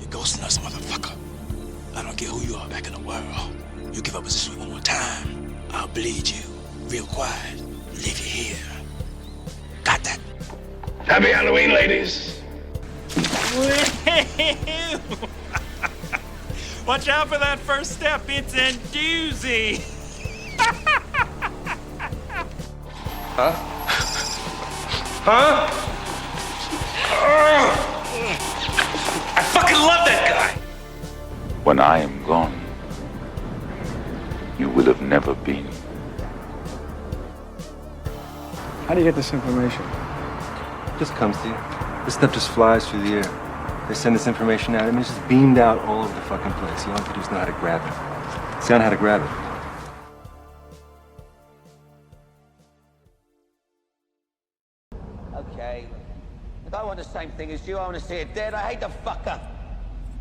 You're ghosting us, motherfucker. I don't care who you are back in the world. You give up position one more time, I'll bleed you real quiet. Leave you here. Got that? Happy Halloween, ladies. Watch out for that first step. It's a doozy. Huh? Huh? I fucking love that guy. When I am gone, you will have never been. How do you get this information? Just comes to you. This stuff just flies through the air. They send this information out, and it's just beamed out all over the fucking place. You all have to do is know how to grab it. See how to grab it. Okay. If I want the same thing as you, I want to see it dead. I hate the fucker.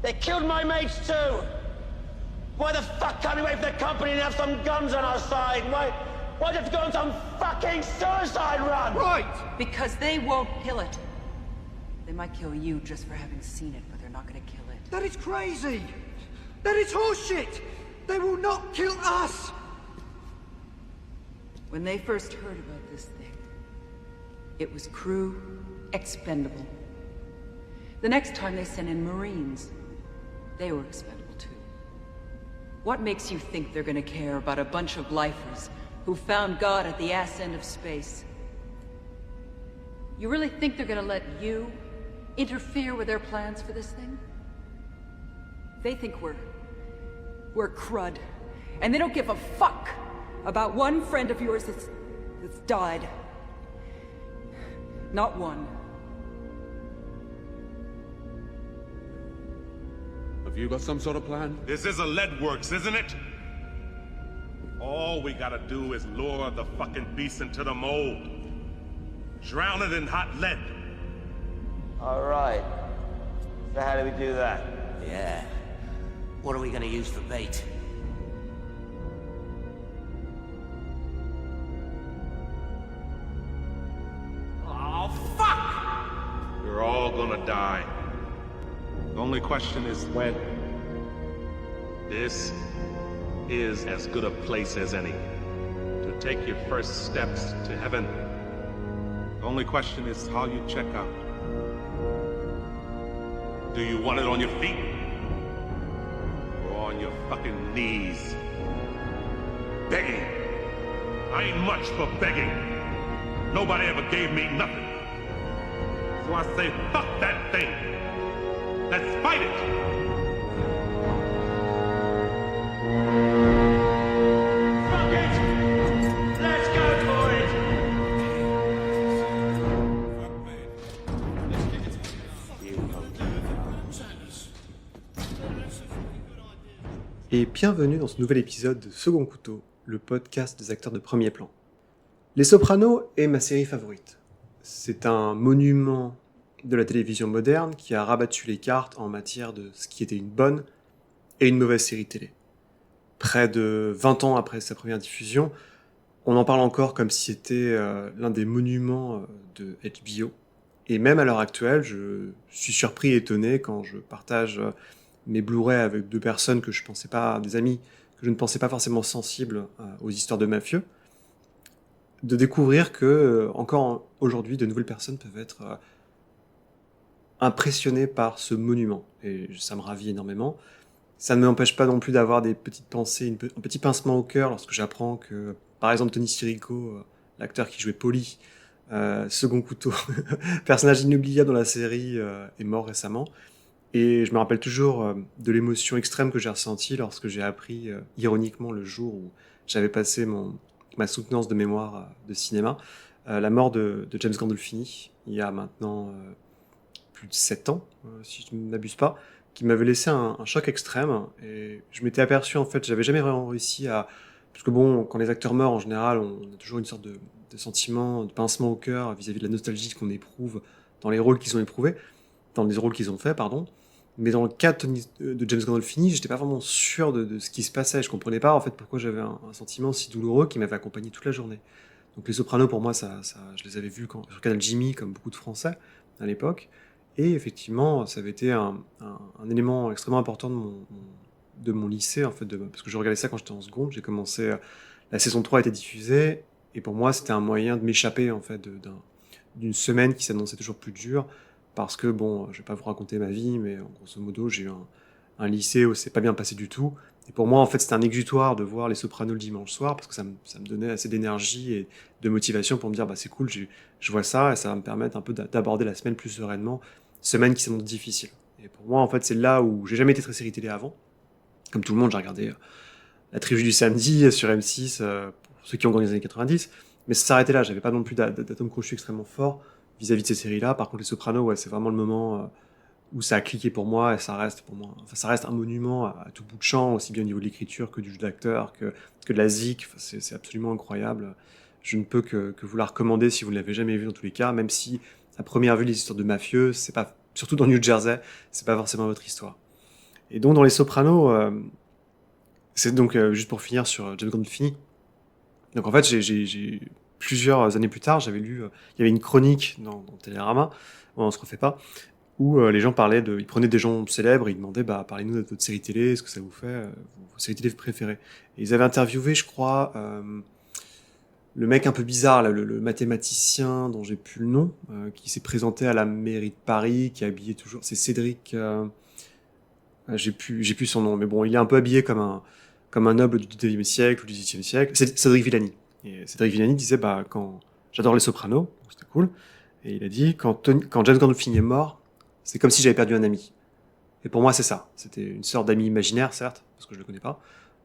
They killed my mates too. Why the fuck can't we wait for the company and have some guns on our side? Why do you have to go on some fucking suicide run? Right. Because they won't kill it. They might kill you just for having seen it, but they're not gonna kill it. That is crazy! That is horseshit! They will not kill us! When they first heard about this thing, it was crew expendable. The next time they sent in Marines, they were expendable too. What makes you think they're gonna care about a bunch of lifers who found God at the ass end of space? You really think they're gonna let you interfere with their plans for this thing? They think we're crud. And they don't give a fuck about one friend of yours that's died. Not one. Have you got some sort of plan? This is a lead works, isn't it? All we gotta do is lure the fucking beast into the mold. Drown it in hot lead. All right. So how do we do that? Yeah. What are we gonna use for bait? Oh, fuck! We're all gonna die. The only question is when. This is as good a place as any to take your first steps to heaven. The only question is how you check out. Do you want it on your feet? Or on your fucking knees? Begging. I ain't much for begging. Nobody ever gave me nothing. So I say, fuck that thing. Let's fight it. Fuck it! Let's go for it! Et bienvenue dans ce nouvel épisode de Second Couteau, le podcast des acteurs de premier plan. Les Sopranos est ma série favorite. C'est un monument de la télévision moderne qui a rabattu les cartes en matière de ce qui était une bonne et une mauvaise série télé. Près de 20 ans après sa première diffusion, on en parle encore comme si c'était l'un des monuments de HBO. Et même à l'heure actuelle, je suis surpris et étonné quand je partage mes Blu-ray avec deux personnes que je pensais pas, des amis que je ne pensais pas forcément sensibles aux histoires de mafieux, de découvrir que encore aujourd'hui, de nouvelles personnes peuvent être impressionnées par ce monument. Et ça me ravit énormément. Ça ne m'empêche pas non plus d'avoir des petites pensées, un petit pincement au cœur lorsque j'apprends que, par exemple, Tony Sirico, l'acteur qui jouait Paulie, Second Couteau, personnage inoubliable dans la série, est mort récemment. Et je me rappelle toujours de l'émotion extrême que j'ai ressentie lorsque j'ai appris, ironiquement, le jour où j'avais passé ma soutenance de mémoire de cinéma, la mort de James Gandolfini, il y a maintenant plus de 7 ans, si je ne m'abuse pas, qui m'avait laissé un choc extrême. Et je m'étais aperçu, en fait, j'avais jamais vraiment réussi à... Parce que bon, quand les acteurs meurent, en général, on a toujours une sorte de sentiment, de pincement au cœur vis-à-vis de la nostalgie qu'on éprouve dans les rôles qu'ils ont éprouvés, dans les rôles qu'ils ont faits, pardon. Mais dans le cas de James Gandolfini, j'étais pas vraiment sûr de ce qui se passait. Je comprenais pas, en fait, pourquoi j'avais un sentiment si douloureux qui m'avait accompagné toute la journée. Donc les Sopranos, pour moi, je les avais vus sur Canal Jimmy, comme beaucoup de Français, à l'époque. Et effectivement, ça avait été un élément extrêmement important de mon lycée, en fait, parce que je regardais ça quand j'étais en seconde. J'ai commencé, la saison 3 était diffusée, et pour moi, c'était un moyen de m'échapper, en fait, d'une semaine qui s'annonçait toujours plus dure, parce que, bon, je vais pas vous raconter ma vie, mais grosso modo, j'ai eu un lycée où c'est pas bien passé du tout. Et pour moi, en fait, c'était un exutoire de voir Les Sopranos le dimanche soir, parce que ça me donnait assez d'énergie et de motivation pour me dire, bah, c'est cool, je vois ça, et ça va me permettre un peu d'aborder la semaine plus sereinement, semaine qui s'annonce difficile. Et pour moi, en fait, c'est là où j'ai jamais été très série télé avant. Comme tout le monde, j'ai regardé la trilogie du samedi sur M6, pour ceux qui ont grandi dans les années 90, mais ça s'arrêtait là, j'avais pas non plus d'atome crochu extrêmement fort vis-à-vis de ces séries-là. Par contre, Les Sopranos, ouais, c'est vraiment le moment où ça a cliqué pour moi, et ça reste pour moi, enfin, ça reste un monument à tout bout de champ, aussi bien au niveau de l'écriture que du jeu d'acteur, que de la zik. Enfin, c'est absolument incroyable. Je ne peux que vous la recommander si vous ne l'avez jamais vue dans tous les cas, même si à première vue les histoires de mafieux, c'est pas, surtout dans New Jersey, c'est pas forcément votre histoire. Et donc dans Les Sopranos, c'est donc juste pour finir sur James Gandolfini. Donc en fait, j'ai plusieurs années plus tard, j'avais lu, il y avait une chronique dans Télérama, on se refait pas, où les gens parlaient ils prenaient des gens célèbres, et ils demandaient, bah, parlez-nous de votre série télé, est-ce que ça vous fait, vos séries télé préférées. Et ils avaient interviewé, je crois, le mec un peu bizarre, là, le mathématicien dont j'ai plus le nom, qui s'est présenté à la mairie de Paris, qui est habillé toujours, c'est Cédric, j'ai plus son nom, mais bon, il est un peu habillé comme un noble du 19e siècle ou du 18e siècle. C'est Cédric Villani. Et Cédric Villani disait, bah, quand j'adore Les Sopranos, donc c'était cool, et il a dit, quand James Gandolfini est mort, c'est comme si j'avais perdu un ami. Et pour moi, c'est ça. C'était une sorte d'ami imaginaire, certes, parce que je le connais pas,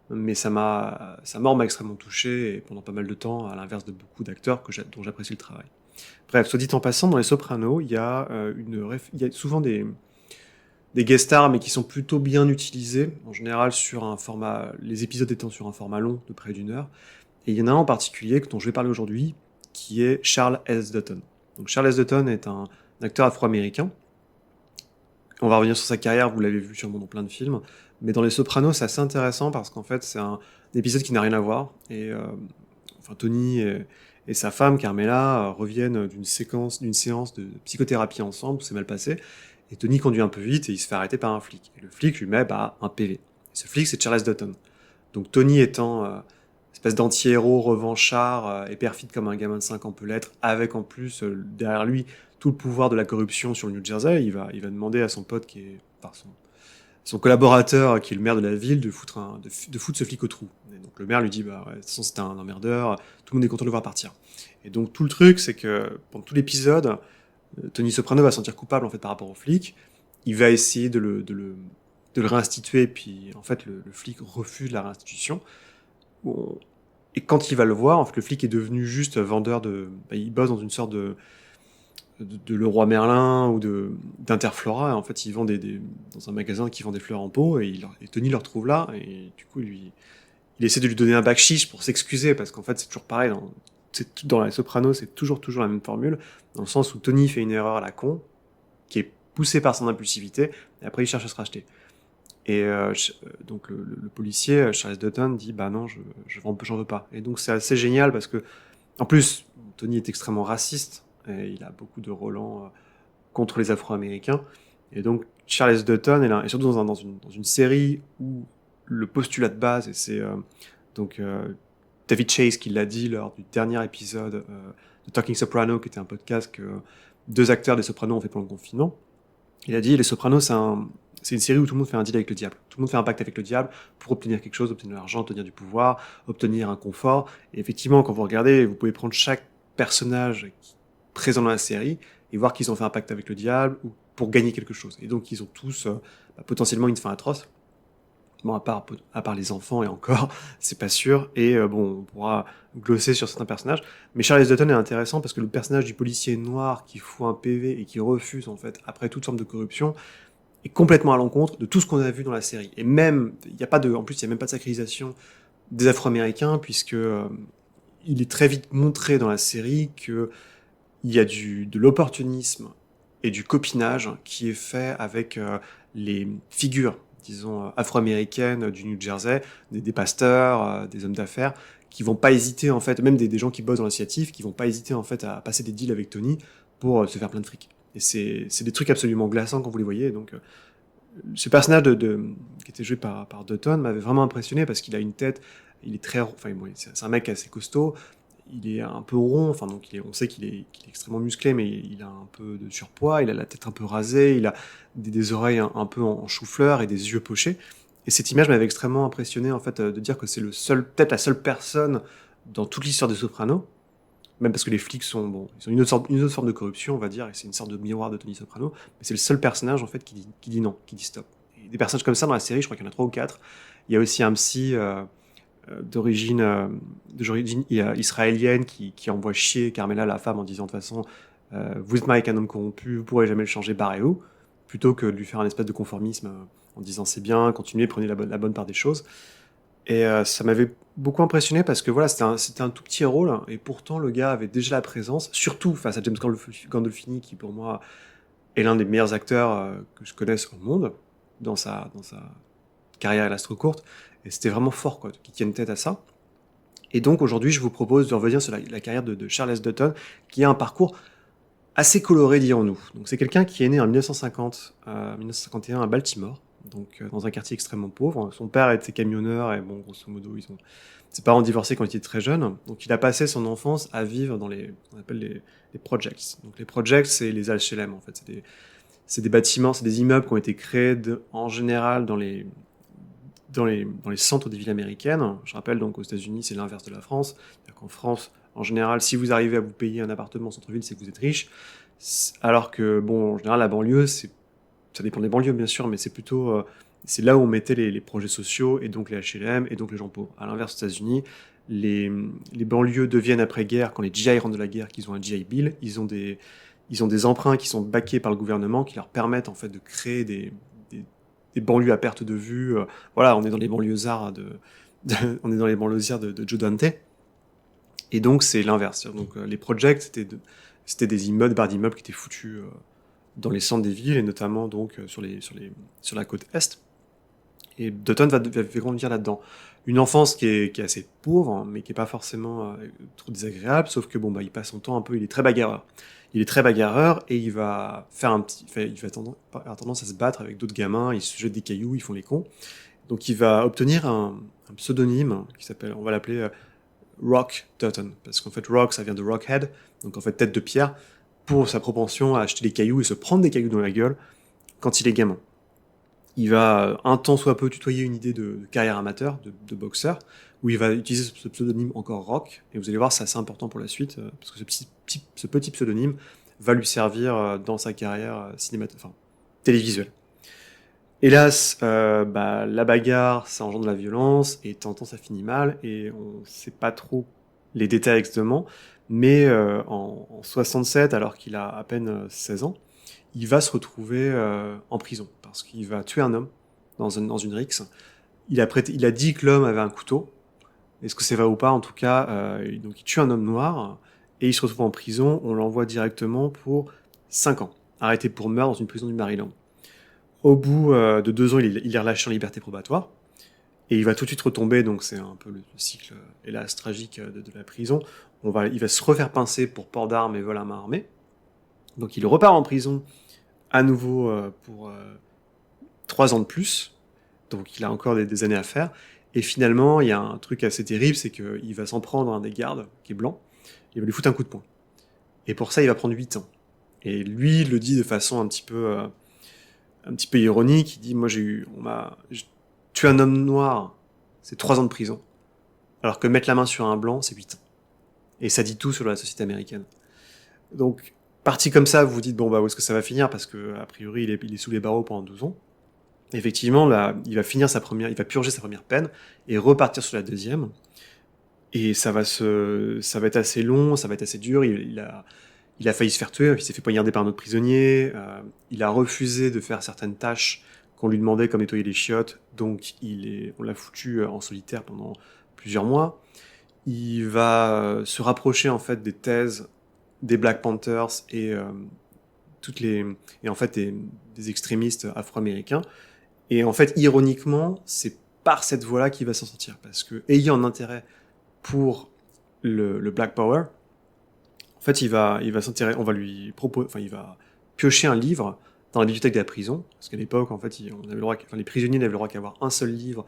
mais sa mort m'a extrêmement touché, et pendant pas mal de temps, à l'inverse de beaucoup d'acteurs dont j'apprécie le travail. Bref, soit dit en passant, dans Les Sopranos, il y a souvent des guest stars, mais qui sont plutôt bien utilisés, en général sur un format, les épisodes étant sur un format long de près d'1 heure. Et il y en a un en particulier dont je vais parler aujourd'hui, qui est Charles S. Dutton. Donc Charles S. Dutton est un acteur afro-américain. On va revenir sur sa carrière, vous l'avez vu sûrement dans plein de films. Mais dans Les Sopranos, c'est assez intéressant parce qu'en fait, c'est un épisode qui n'a rien à voir. Et Tony et sa femme, Carmela, reviennent d'une séance de psychothérapie ensemble, où c'est mal passé. Et Tony conduit un peu vite et il se fait arrêter par un flic. Et le flic lui met un PV. Et ce flic, c'est Charles Dutton. Donc Tony étant espèce d'anti-héros, revanchard et perfide comme un gamin de 5 ans peut l'être, avec en plus derrière lui tout le pouvoir de la corruption sur le New Jersey, il va demander à son pote son collaborateur, qui est le maire de la ville, de foutre ce flic au trou. Et donc le maire lui dit, bah ouais, de toute façon c'était un emmerdeur, tout le monde est content de le voir partir. Et donc tout le truc, c'est que pendant tout l'épisode, Tony Soprano va se sentir coupable en fait par rapport au flic. Il va essayer de le réinstituer, puis en fait le flic refuse la réinstitution. Et quand il va le voir, en fait le flic est devenu juste vendeur il bosse dans une sorte de Leroy Merlin ou d'Interflora. Et en fait, il vend dans un magasin qui vend des fleurs en pot, et Tony le retrouve là, et du coup il essaie de lui donner un bakshish pour s'excuser, parce qu'en fait c'est toujours pareil. Dans Les Sopranos, c'est toujours la même formule, dans le sens où Tony fait une erreur à la con, qui est poussée par son impulsivité, et après il cherche à se racheter. Et donc le policier, Charles Dutton, dit bah non, j'en veux pas. Et donc c'est assez génial, parce que, en plus, Tony est extrêmement raciste, et il a beaucoup de relents contre les Afro-Américains. Et donc Charles Dutton est là, et surtout dans une série où le postulat de base, et c'est David Chase qui l'a dit lors du dernier épisode de Talking Soprano, qui était un podcast que 2 acteurs des Sopranos ont fait pendant le confinement. Il a dit, Les Sopranos, c'est une série où tout le monde fait un deal avec le diable. Tout le monde fait un pacte avec le diable pour obtenir quelque chose, obtenir de l'argent, obtenir du pouvoir, obtenir un confort. Et effectivement, quand vous regardez, vous pouvez prendre chaque personnage présent dans la série et voir qu'ils ont fait un pacte avec le diable ou pour gagner quelque chose. Et donc, ils ont tous potentiellement une fin atroce. Bon, à part les enfants, et encore, c'est pas sûr. Et on pourra glosser sur certains personnages. Mais Charles Dutton est intéressant parce que le personnage du policier noir qui fout un PV et qui refuse, en fait, après toute forme de corruption, est complètement à l'encontre de tout ce qu'on a vu dans la série. Et même, en plus, il y a même pas de sacralisation des Afro-Américains, puisque il est très vite montré dans la série que il y a de l'opportunisme et du copinage qui est fait avec les figures, disons, afro-américaines du New Jersey, des pasteurs, des hommes d'affaires, qui vont pas hésiter, en fait, même des gens qui bossent dans l'associatif, qui vont pas hésiter, en fait, à passer des deals avec Tony pour se faire plein de fric. Et c'est des trucs absolument glaçants quand vous les voyez. Donc, ce personnage qui était joué par Dutton m'avait vraiment impressionné parce qu'il a une tête, il est très, enfin, bon, c'est un mec assez costaud, il est un peu rond, enfin, donc on sait qu'il est extrêmement musclé, mais il a un peu de surpoids, il a la tête un peu rasée, il a des oreilles un peu en chou-fleur et des yeux pochés. Et cette image m'avait extrêmement impressionné, en fait, de dire que c'est peut-être la seule personne dans toute l'histoire des Sopranos, même parce que les flics sont, bon, ils ont une autre forme de corruption, on va dire, et c'est une sorte de miroir de Tony Soprano, mais c'est le seul personnage, en fait, qui dit non, qui dit stop. Et des personnages comme ça dans la série, je crois qu'il y en a 3 ou 4. Il y a aussi un psy d'origine israélienne qui envoie chier Carmela, la femme, en disant de toute façon, vous êtes marié avec un homme corrompu, vous pourrez jamais le changer, barrez-vous, plutôt que de lui faire un espèce de conformisme en disant c'est bien, continuez, prenez la bonne part des choses. Et ça m'avait beaucoup impressionné parce que voilà, c'était un tout petit rôle, hein, et pourtant le gars avait déjà la présence, surtout face à James Gandolfini, qui pour moi est l'un des meilleurs acteurs que je connaisse au monde, dans sa carrière hélas trop courte, et c'était vraiment fort, quoi, qu'il tienne tête à ça. Et donc aujourd'hui, je vous propose de revenir sur la carrière de Charles Dutton, qui a un parcours assez coloré, dirons-nous. Donc c'est quelqu'un qui est né en 1951 à Baltimore, donc dans un quartier extrêmement pauvre. Son père était camionneur et bon, grosso modo, ses parents ont divorcé quand il était très jeune. Donc il a passé son enfance à vivre dans on appelle les projects. Donc les projects, c'est les HLM en fait. C'est des bâtiments, c'est des immeubles qui ont été créés en général dans les centres des villes américaines. Je rappelle, donc aux États-Unis, c'est l'inverse de la France. C'est-à-dire qu'en France, en général, si vous arrivez à vous payer un appartement en centre-ville, c'est que vous êtes riche. Alors que, bon, en général, la banlieue, ça dépend des banlieues, bien sûr, mais c'est plutôt, c'est là où on mettait les projets sociaux, et donc les HLM, et donc les gens pauvres. À l'inverse, aux États-Unis, les banlieues deviennent après-guerre, quand les GI rentrent de la guerre, qu'ils ont un GI Bill, ils ont des emprunts qui sont backés par le gouvernement, qui leur permettent, en fait, de créer des banlieues à perte de vue. Voilà, on est dans les banlieusards on est dans les banlieusards de Joe Dante. Et donc, c'est l'inverse. Donc, les projects, c'était des immeubles, des barres d'immeubles qui étaient foutus dans les centres des villes, et notamment donc sur la côte est. Et Dutton va grandir là-dedans. Une enfance qui est assez pauvre, hein, mais qui est pas forcément trop désagréable, sauf que bon, bah, il passe son temps un peu, il est très bagarreur. Il est très bagarreur, et il va avoir tendance à se battre avec d'autres gamins, ils se jettent des cailloux, ils font les cons. Donc il va obtenir un pseudonyme qui s'appelle, on va l'appeler Rock Dutton, parce qu'en fait Rock, ça vient de Rockhead, donc en fait tête de pierre, pour sa propension à acheter des cailloux et se prendre des cailloux dans la gueule quand il est gamin. Il va un temps soit peu tutoyer une idée de carrière amateur, de boxeur, où il va utiliser ce pseudonyme encore Rock, et vous allez voir, c'est assez important pour la suite, parce que ce petit pseudonyme va lui servir dans sa carrière télévisuelle. Hélas, la bagarre, ça engendre de la violence, et de temps en temps, ça finit mal, et on sait pas trop les détails exactement, mais en 67, alors qu'il a à peine 16 ans, il va se retrouver en prison, parce qu'il va tuer un homme dans une rixe. Il a dit que l'homme avait un couteau. Est-ce que c'est vrai ou pas? En tout cas, donc il tue un homme noir, et il se retrouve en prison. On l'envoie directement pour 5 ans, arrêté pour meurtre dans une prison du Maryland. Au bout de 2 ans, il est relâché en liberté probatoire, et il va tout de suite retomber, donc c'est un peu le cycle, hélas, tragique de la prison. Il va se refaire pincer pour port d'armes et vol à main armée. Donc il repart en prison à nouveau pour 3 ans de plus, donc il a encore des années à faire, et finalement il y a un truc assez terrible, c'est qu'il va s'en prendre à un des gardes, qui est blanc, il va lui foutre un coup de poing. Et pour ça il va prendre 8 ans. Et lui il le dit de façon un petit peu ironique, il dit « Moi j'ai tué un homme noir, c'est 3 ans de prison, alors que mettre la main sur un blanc, c'est 8 ans. » Et ça dit tout sur la société américaine. Donc, parti comme ça, vous vous dites, bon, bah, où est-ce que ça va finir? Parce que, a priori, il est sous les barreaux pendant 12 ans. Et effectivement, là, il va purger sa première peine, et repartir sur la deuxième. Et ça va être assez long, ça va être assez dur. Il a failli se faire tuer, il s'est fait poignarder par un autre prisonnier, il a refusé de faire certaines tâches qu'on lui demandait, comme nettoyer les chiottes, donc on l'a foutu en solitaire pendant plusieurs mois. Il va se rapprocher en fait des thèses des Black Panthers et en fait des extrémistes afro-américains. Et en fait, ironiquement, c'est par cette voie-là qu'il va s'en sortir, parce que ayant un intérêt pour le Black Power, en fait, il va s'intéresser, on va lui proposer, enfin, il va piocher un livre dans la bibliothèque de la prison, parce qu'à l'époque, en fait, on avait le droit, les prisonniers n'avaient le droit qu'à avoir un seul livre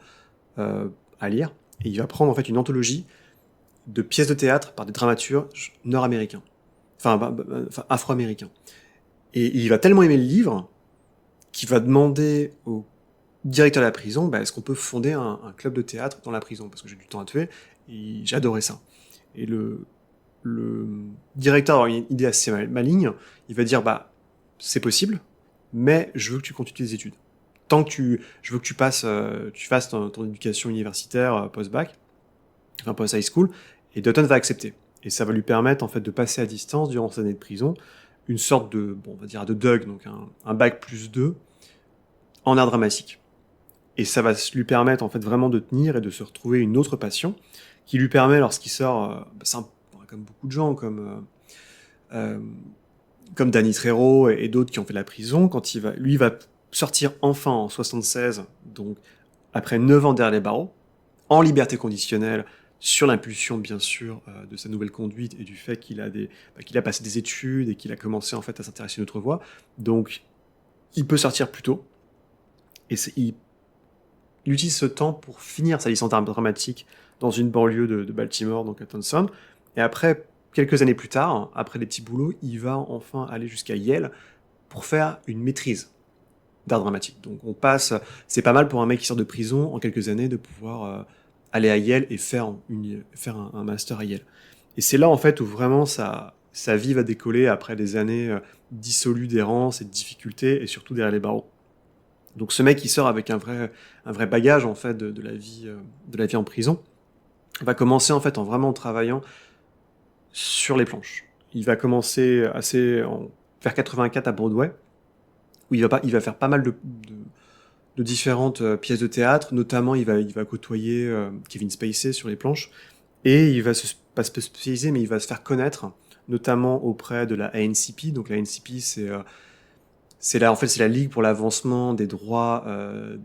à lire, et il va prendre en fait une anthologie de pièces de théâtre par des dramaturges nord-américains, enfin afro-américains. Et il va tellement aimer le livre qu'il va demander au directeur de la prison, est-ce qu'on peut fonder un club de théâtre dans la prison, parce que j'ai du temps à tuer, et j'adorais ça. Et le directeur a une idée assez maligne, il va dire, c'est possible, mais je veux que tu continues tes études. Je veux que tu fasses ton éducation universitaire post-bac, enfin post-high school, et Dutton va accepter. Et ça va lui permettre, en fait, de passer à distance, durant ses années de prison, une sorte de, on va dire, de DUG, donc un bac plus 2, en art dramatique. Et ça va lui permettre, en fait, vraiment de tenir et de se retrouver une autre passion, qui lui permet, lorsqu'il sort, comme beaucoup de gens, comme Danny Trejo et d'autres qui ont fait de la prison, quand lui va sortir enfin en 76, donc après 9 ans derrière les barreaux, en liberté conditionnelle, sur l'impulsion bien sûr de sa nouvelle conduite et du fait qu'il a passé des études et qu'il a commencé en fait à s'intéresser à une autre voie. Donc il peut sortir plus tôt et il utilise ce temps pour finir sa licence d'art dramatique dans une banlieue de Baltimore, donc à Towson. Et après, quelques années plus tard, après des petits boulots, il va enfin aller jusqu'à Yale pour faire une maîtrise d'art dramatique. Donc c'est pas mal pour un mec qui sort de prison en quelques années de pouvoir aller à Yale et faire un master à Yale. Et c'est là en fait où vraiment sa vie va décoller après des années dissolues d'errance et de difficultés et surtout derrière les barreaux. Donc ce mec qui sort avec un vrai bagage en fait de la vie en prison va commencer en fait en vraiment travaillant sur les planches. Il va commencer vers 84 à Broadway, où il va faire pas mal de différentes pièces de théâtre, notamment il va côtoyer Kevin Spacey sur les planches, et il va pas se spécialiser, mais il va se faire connaître, notamment auprès de la ANCP. Donc la ANCP, c'est la Ligue pour l'avancement des droits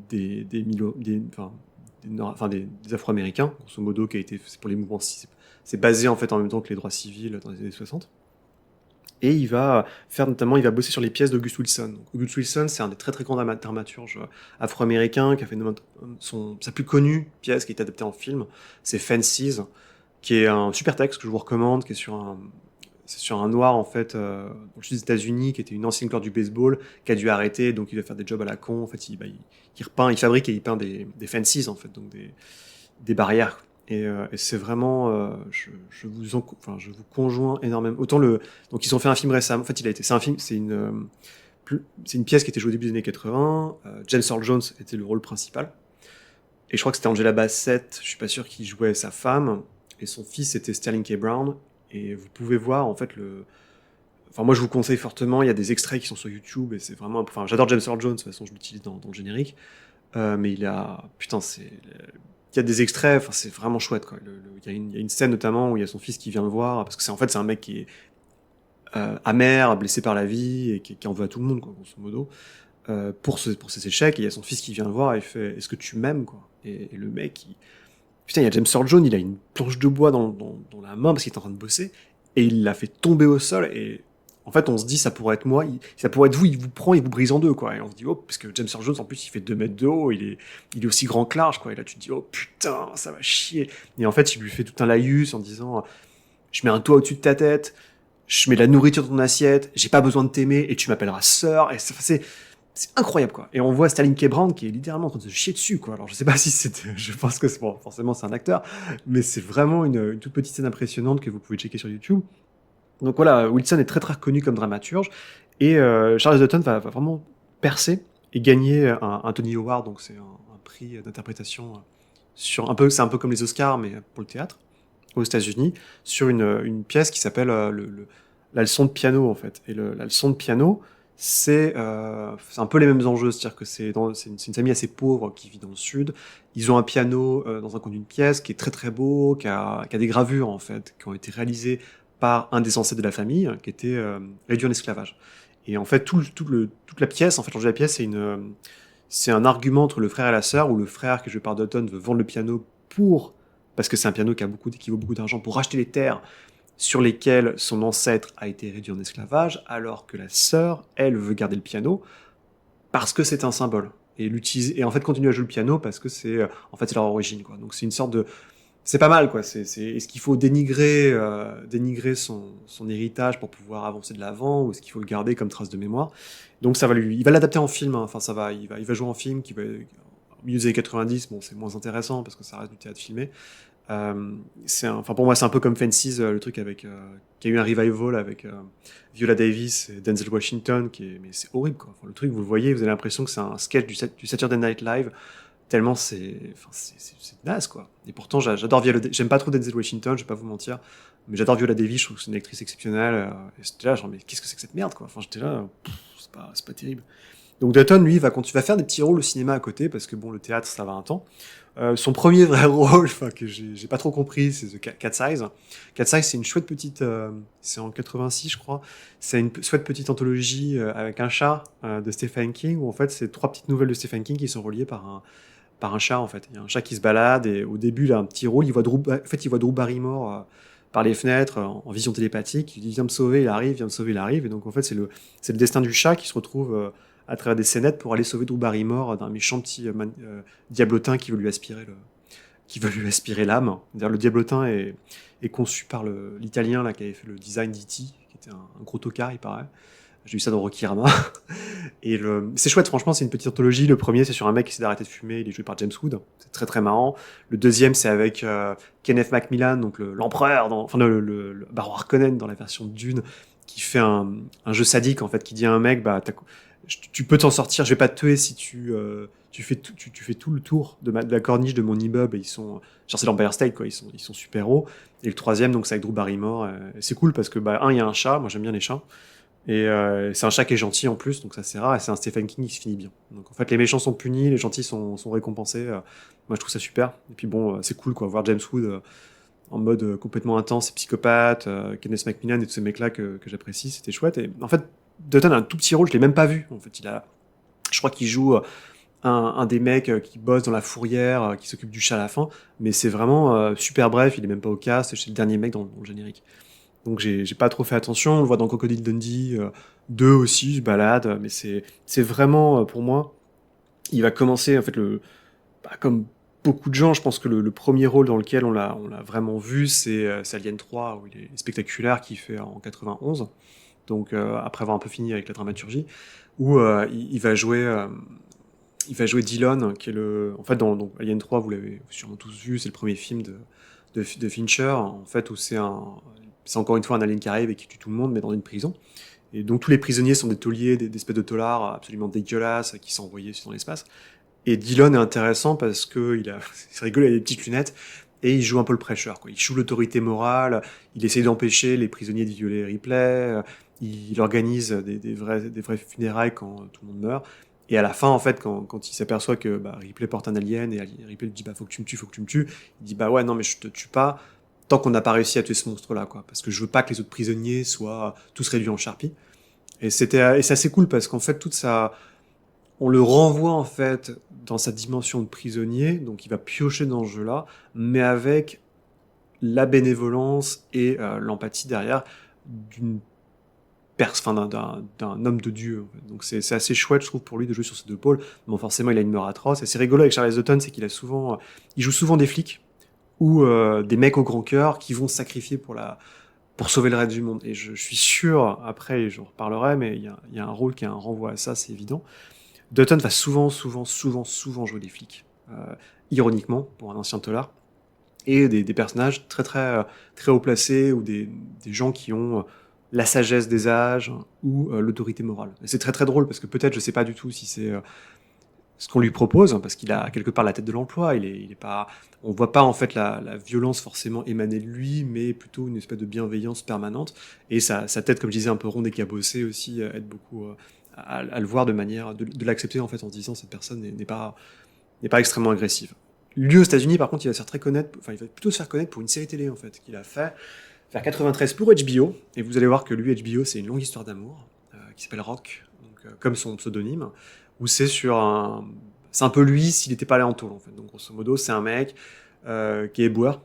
des Afro-Américains, grosso modo, c'est pour les mouvements, c'est basé en fait en même temps que les droits civils dans les années 60. Et il va bosser sur les pièces d'August Wilson. Donc, August Wilson, c'est un des très très grands dramaturges afro-américains qui a fait sa plus connue pièce qui est adaptée en film, c'est Fences, qui est un super texte que je vous recommande, qui est sur un noir en fait dans le sud des États-Unis, qui était une ancienne gloire du baseball, qui a dû arrêter, donc il va faire des jobs à la con. En fait, il fabrique et il peint des fences en fait, donc des barrières. Et c'est vraiment, je vous conjoins énormément. Donc ils ont fait un film récemment. En fait, c'est une pièce qui était jouée au début des années 80. James Earl Jones était le rôle principal. Et je crois que c'était Angela Bassett. Je suis pas sûr qui jouait sa femme. Et son fils était Sterling K. Brown. Et vous pouvez voir en fait moi je vous conseille fortement. Il y a des extraits qui sont sur YouTube et c'est vraiment. Enfin, j'adore James Earl Jones. De toute façon, je l'utilise dans le générique. Mais il y a des extraits, c'est vraiment chouette, quoi. Il y a une scène notamment où il y a son fils qui vient le voir, parce que c'est un mec qui est amer, blessé par la vie, et qui en veut à tout le monde, quoi, grosso modo, pour ses échecs, et il y a son fils qui vient le voir, et il fait « Est-ce que tu m'aimes ?» quoi. Et le mec, putain, il y a James Earl Jones, il a une planche de bois dans la main, parce qu'il est en train de bosser, et il l'a fait tomber au sol, et en fait, on se dit, ça pourrait être moi, ça pourrait être vous, il vous prend, il vous brise en deux, quoi. Et on se dit, oh, parce que James Earl Jones, en plus, il fait 2 mètres de haut, il est aussi grand que large, quoi. Et là, tu te dis, oh putain, ça va chier. Et en fait, il lui fait tout un laïus en disant, je mets un toit au-dessus de ta tête, je mets de la nourriture dans ton assiette, j'ai pas besoin de t'aimer, et tu m'appelleras sœur. Et c'est incroyable, quoi. Et on voit Sterling K. Brown qui est littéralement en train de se chier dessus, quoi. Alors, je sais pas si je pense que forcément, c'est un acteur, mais c'est vraiment une toute petite scène impressionnante que vous pouvez checker sur YouTube. Donc voilà, Wilson est très très reconnu comme dramaturge, et Charles Dutton va vraiment percer et gagner un Tony Award, donc c'est un prix d'interprétation c'est un peu comme les Oscars mais pour le théâtre aux États-Unis, sur une pièce qui s'appelle la leçon de piano en fait. Et la leçon de piano, c'est un peu les mêmes enjeux, c'est-à-dire que c'est une famille assez pauvre qui vit dans le sud. Ils ont un piano dans un coin d'une pièce qui est très très beau, qui a des gravures en fait, qui ont été réalisées par un des ancêtres de la famille, qui était réduit en esclavage. Et en fait, toute la pièce, en fait, l'enjeu de la pièce, c'est un argument entre le frère et la sœur, où le frère, qui est joué par Dutton, veut vendre le piano parce que c'est un piano qui vaut beaucoup d'argent, pour racheter les terres sur lesquels son ancêtre a été réduit en esclavage, alors que la sœur, elle, veut garder le piano parce que c'est un symbole. Et en fait continuer à jouer le piano parce que c'est leur origine, quoi. Donc c'est une sorte de... C'est pas mal, quoi. Est-ce qu'il faut dénigrer son héritage pour pouvoir avancer de l'avant, ou est-ce qu'il faut le garder comme trace de mémoire? Donc il va l'adapter en film, hein. Enfin il va jouer en film qui va au milieu des années 90. Bon, c'est moins intéressant parce que ça reste du théâtre filmé. Pour moi, c'est un peu comme Fences, le truc avec qui a eu un revival avec Viola Davis et Denzel Washington, mais c'est horrible, quoi. Enfin, le truc, vous le voyez, vous avez l'impression que c'est un sketch du Saturday Night Live, tellement c'est naze, quoi. Et pourtant, j'adore Viola Davis. J'aime pas trop Denzel Washington, je vais pas vous mentir, mais j'adore Viola Davis. Je trouve que c'est une actrice exceptionnelle. Et j'étais là, genre, mais qu'est-ce que c'est que cette merde, quoi. Enfin, j'étais là, c'est pas terrible. Donc Dutton, lui, va faire des petits rôles au cinéma à côté, parce que bon, le théâtre, ça va un temps. Son premier vrai rôle, que j'ai pas trop compris, c'est The Cat's Eyes. Cat's Eyes, c'est une chouette petite, c'est en 86, je crois. C'est une chouette petite anthologie avec un chat de Stephen King, où en fait, c'est 3 petites nouvelles de Stephen King qui sont reliées par un chat, en fait. Il y a un chat qui se balade, et au début, il a un petit rôle. Il voit Drew Barrymore par les fenêtres en vision télépathique. Il dit, viens me sauver, il arrive, viens me sauver, il arrive. Et donc, en fait, c'est le destin du chat qui se retrouve à travers des scénettes pour aller sauver Drew Barrymore d'un méchant petit diablotin qui veut lui aspirer l'âme. C'est-à-dire, le diablotin est conçu par l'italien là, qui avait fait le design d'E.T., qui était un gros tocard, il paraît. J'ai vu ça dans Rocky Rama. Et c'est chouette, franchement, c'est une petite anthologie. Le premier, c'est sur un mec qui essaie d'arrêter de fumer, il est joué par James Wood. C'est très très marrant. Le deuxième, c'est avec Kenneth Macmillan, donc l'empereur, le baron Harkonnen dans la version de Dune, qui fait un jeu sadique, en fait, qui dit à un mec, tu peux t'en sortir, je vais pas te tuer si tu fais tout le tour de la corniche de mon immeuble. Et ils sont, genre c'est l'Empire State, quoi, ils sont super héros. Et le troisième, donc c'est avec Drew Barrymore. C'est cool parce que il y a un chat, moi j'aime bien les chats. Et c'est un chat qui est gentil en plus, donc ça c'est rare, et c'est un Stephen King qui se finit bien. Donc en fait les méchants sont punis, les gentils sont récompensés. Moi je trouve ça super. Et puis bon, c'est cool, quoi, voir James Wood en mode complètement intense et psychopathe, Kenneth Macmillan et tous ces mecs-là que j'apprécie, c'était chouette. Et en fait, Dutton a un tout petit rôle, je l'ai même pas vu. En fait, je crois qu'il joue un des mecs qui bosse dans la fourrière, qui s'occupe du chat à la fin, mais c'est vraiment super bref, il est même pas au cast, c'est le dernier mec dans le générique. Donc j'ai pas trop fait attention, on le voit dans Crocodile Dundee 2 aussi, il se balade, mais c'est vraiment, pour moi, il va commencer, en fait, comme beaucoup de gens, je pense que le premier rôle dans lequel on l'a vraiment vu, c'est Alien 3, où il est spectaculaire, qu'il fait en 91. Donc après avoir un peu fini avec la dramaturgie, où il va jouer Dillon, qui est en fait dans Alien 3, vous l'avez sûrement tous vu, c'est le premier film de Fincher, en fait, où c'est encore une fois un alien qui arrive et qui tue tout le monde, mais dans une prison. Et donc tous les prisonniers sont des tauliers, des espèces de taulards absolument dégueulasses qui sont envoyés dans l'espace. Et Dillon est intéressant parce que c'est rigolo, il a des petites lunettes, et il joue un peu le prêcheur, quoi. Il joue l'autorité morale, il essaye d'empêcher les prisonniers de violer Ripley, il organise des vrais funérailles quand tout le monde meurt. Et à la fin, en fait, quand il s'aperçoit que Ripley porte un alien, et Ripley lui dit faut que tu me tues, il dit ouais, non, mais je te tue pas tant qu'on n'a pas réussi à tuer ce monstre-là, quoi. Parce que je veux pas que les autres prisonniers soient tous réduits en charpie. Et c'est assez cool parce qu'en fait, on le renvoie, en fait, dans sa dimension de prisonnier, donc il va piocher dans ce jeu-là, mais avec la bénévolence et l'empathie derrière d'un homme de Dieu. En fait. Donc c'est assez chouette, je trouve, pour lui de jouer sur ces deux pôles. Bon, forcément, il a une mort atroce. Et c'est rigolo avec Charles Dutton, c'est qu'il joue souvent des flics ou des mecs au grand cœur qui vont se sacrifier pour sauver le reste du monde. Et je suis sûr, après, j'en reparlerai, mais il y a un rôle qui a un renvoi à ça, c'est évident. Dutton va souvent jouer des flics, ironiquement, pour un ancien tolard, et des personnages très très très haut placés, ou des gens qui ont la sagesse des âges ou l'autorité morale. Et c'est très très drôle parce que peut-être, je sais pas du tout si c'est ce qu'on lui propose, parce qu'il a quelque part la tête de l'emploi, il est pas, on voit pas en fait la violence forcément émaner de lui, mais plutôt une espèce de bienveillance permanente, et sa tête, comme je disais, un peu ronde et cabossée aussi, aide beaucoup à le voir de manière de l'accepter, en fait, en se disant cette personne n'est pas extrêmement agressive. Lui, aux États-Unis, par contre, il va plutôt se faire connaître pour une série télé, en fait, qu'il a fait vers 93 pour HBO, et vous allez voir que lui, HBO, c'est une longue histoire d'amour qui s'appelle Rock, donc, comme son pseudonyme, où c'est un peu lui s'il n'était pas allé en tôle, en fait. Donc grosso modo, c'est un mec qui est éboueur,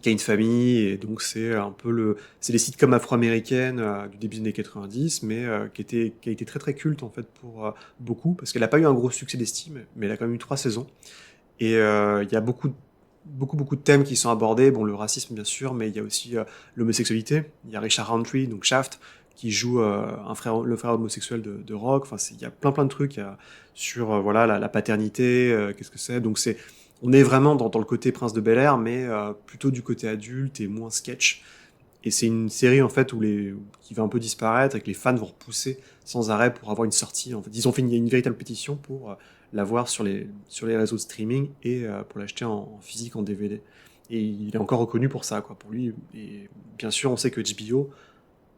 qui a une famille, et donc c'est un peu c'est les sitcoms afro-américaines du début des années 90, mais qui a été très très culte en fait pour beaucoup, parce qu'elle n'a pas eu un gros succès d'estime, mais elle a quand même eu 3 saisons. Et il y a beaucoup de thèmes qui sont abordés. Bon, le racisme bien sûr, mais il y a aussi l'homosexualité. Il y a Richard Roundtree, donc Shaft, qui joue le frère homosexuel de Rock. Enfin, il y a plein de trucs sur voilà la paternité, qu'est-ce que c'est. Donc on est vraiment dans le côté Prince de Bel-Air, mais plutôt du côté adulte et moins sketch. Et c'est une série en fait qui va un peu disparaître et que les fans vont repousser sans arrêt pour avoir une sortie. En fait, ils ont fait une véritable pétition pour l'avoir sur les réseaux de streaming et pour l'acheter en physique, en DVD. Et il est encore reconnu pour ça, quoi, pour lui. Et bien sûr, on sait que HBO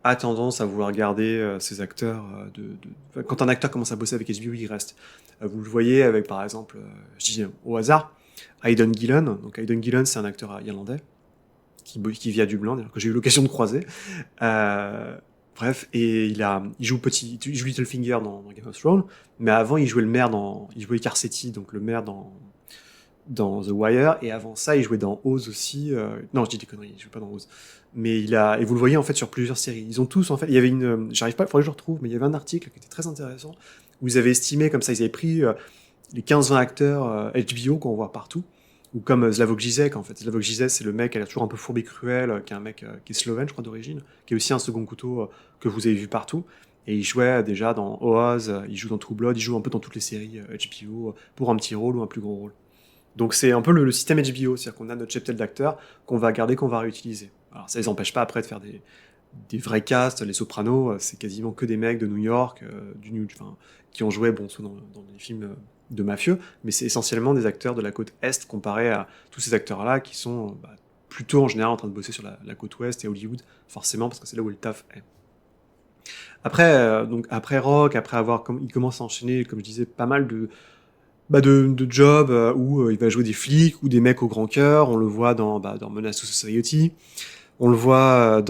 a tendance à vouloir garder ses acteurs. Enfin, quand un acteur commence à bosser avec HBO, il reste. Vous le voyez avec, par exemple, je dis au hasard, Aidan Gillen. Donc Aidan Gillen, c'est un acteur irlandais qui vit à Dublin, d'ailleurs, que j'ai eu l'occasion de croiser. Bref, et il joue Littlefinger dans Game of Thrones, mais avant il jouait Carcetti, donc le maire dans The Wire, et avant ça il jouait dans Oz aussi. Non, je dis des conneries, il joue pas dans Oz. Mais et vous le voyez en fait sur plusieurs séries. Ils ont tous en fait, il y avait j'arrive pas, il faudrait que je le retrouve, mais il y avait un article qui était très intéressant où ils avaient estimé comme ça, ils avaient pris les 15-20 acteurs HBO qu'on voit partout. Ou comme Slavoj Žižek, en fait. Slavoj Žižek, c'est le mec, elle a toujours un peu fourbe et cruel, qui est un mec qui est slovène, je crois, d'origine, qui est aussi un second couteau que vous avez vu partout. Et il jouait déjà dans Oz, il joue dans True Blood, il joue un peu dans toutes les séries HBO, pour un petit rôle ou un plus gros rôle. Donc c'est un peu le système HBO, c'est-à-dire qu'on a notre cheptel d'acteurs qu'on va garder, qu'on va réutiliser. Alors ça les empêche pas après de faire des vrais casts. Les Sopranos, c'est quasiment que des mecs de New York, qui ont joué, bon, soit dans des films de mafieux, mais c'est essentiellement des acteurs de la côte Est comparé à tous ces acteurs-là qui sont plutôt en général en train de bosser sur la côte Ouest et Hollywood, forcément, parce que c'est là où le taf est. Après, après Rock, il commence à enchaîner, comme je disais, pas mal de jobs où il va jouer des flics ou des mecs au grand cœur. On le voit dans Menace to Society. On le voit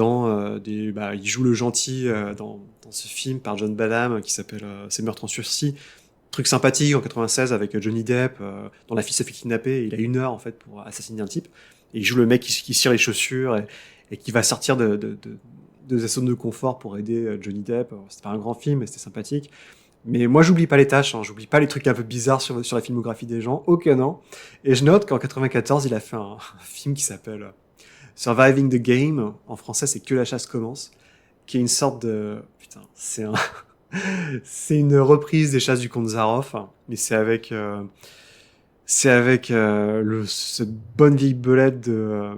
il joue le gentil dans ce film par John Badham qui s'appelle C'est Meurtres en sursis. Truc sympathique en 96 avec Johnny Depp, dont la fille se fait kidnapper. Il a 1 heure en fait pour assassiner un type. Et il joue le mec qui cire les chaussures et qui va sortir de sa zone de confort pour aider Johnny Depp. C'était pas un grand film, mais c'était sympathique. Mais moi, j'oublie pas les tâches, j'oublie pas les trucs un peu bizarres sur la filmographie des gens. Ok, non. Et je note qu'en 94, il a fait un film qui s'appelle Surviving the Game. En français, c'est Que la chasse commence. Qui est une sorte de... Putain, c'est une reprise des Chasses du comte Zaroff, mais c'est avec cette bonne vieille belette de...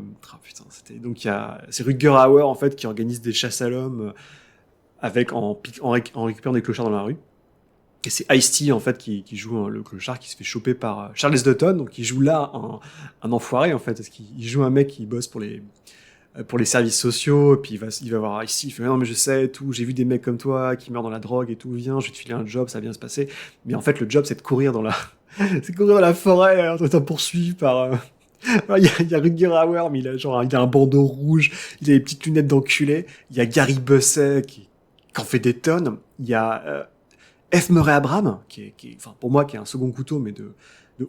c'est Rutger Hauer en fait qui organise des chasses à l'homme en récupérant des clochards dans la rue. Et c'est Ice-T en fait qui joue le clochard qui se fait choper par Charles Dutton, donc il joue là un enfoiré en fait, parce qu'il joue un mec qui bosse pour les services sociaux, et puis il va voir Ice-T, il fait non mais je sais tout, j'ai vu des mecs comme toi qui meurent dans la drogue et tout, viens, je vais te filer un job, ça va bien se passer. Mais en fait le job c'est de courir dans la forêt en étant poursuivi par il y a Rutger Hauer, mais il a un bandeau rouge, il a des petites lunettes d'enculé, il y a Gary Busey qui en fait des tonnes, il y a F. Murray Abraham qui enfin pour moi qui est un second couteau mais de